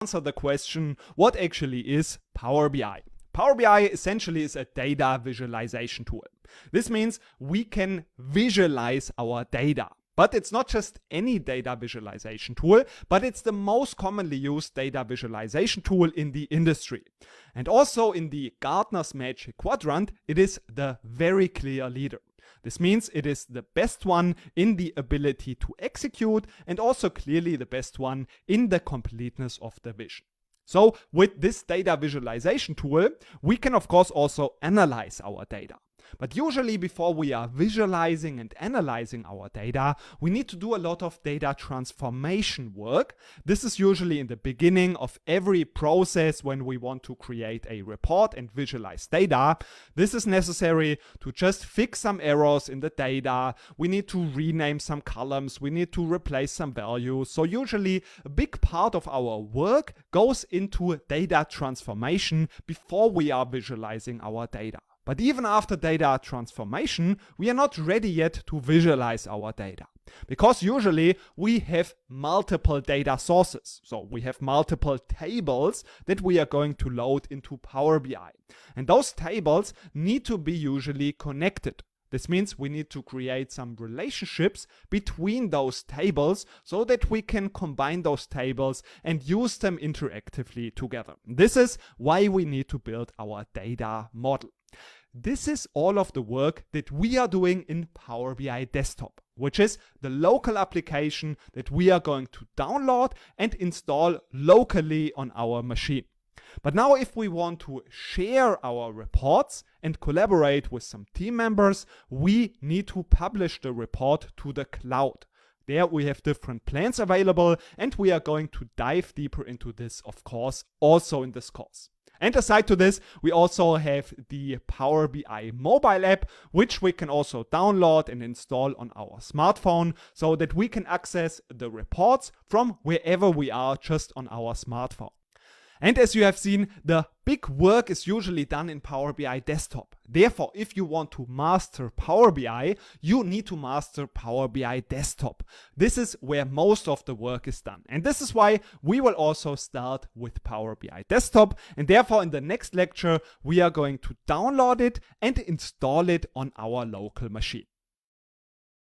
answer the question, what actually is Power BI? Power BI essentially is a data visualization tool. This means we can visualize our data. But it's not just any data visualization tool, but it's the most commonly used data visualization tool in the industry. And also in the Gartner's Magic Quadrant, it is the very clear leader. This means it is the best one in the ability to execute and also clearly the best one in the completeness of the vision. So with this data visualization tool, we can of course also analyze our data. But usually before we are visualizing and analyzing our data, we need to do a lot of data transformation work. This is usually in the beginning of every process when we want to create a report and visualize data. This is necessary to just fix some errors in the data. We need to rename some columns. We need to replace some values. So usually a big part of our work goes into data transformation before we are visualizing our data. But even after data transformation, we are not ready yet to visualize our data. Because usually we have multiple data sources. So we have multiple tables that we are going to load into Power BI. And those tables need to be usually connected. This means we need to create some relationships between those tables so that we can combine those tables and use them interactively together. This is why we need to build our data model. This is all of the work that we are doing in Power BI Desktop, which is the local application that we are going to download and install locally on our machine. But now if we want to share our reports and collaborate with some team members, we need to publish the report to the cloud. There we have different plans available, and we are going to dive deeper into this, of course, also in this course. And aside to this, we also have the Power BI mobile app, which we can also download and install on our smartphone so that we can access the reports from wherever we are just on our smartphone. And as you have seen, the big work is usually done in Power BI Desktop. Therefore, if you want to master Power BI, you need to master Power BI Desktop. This is where most of the work is done. And this is why we will also start with Power BI Desktop. And therefore, in the next lecture, we are going to download it and install it on our local machine.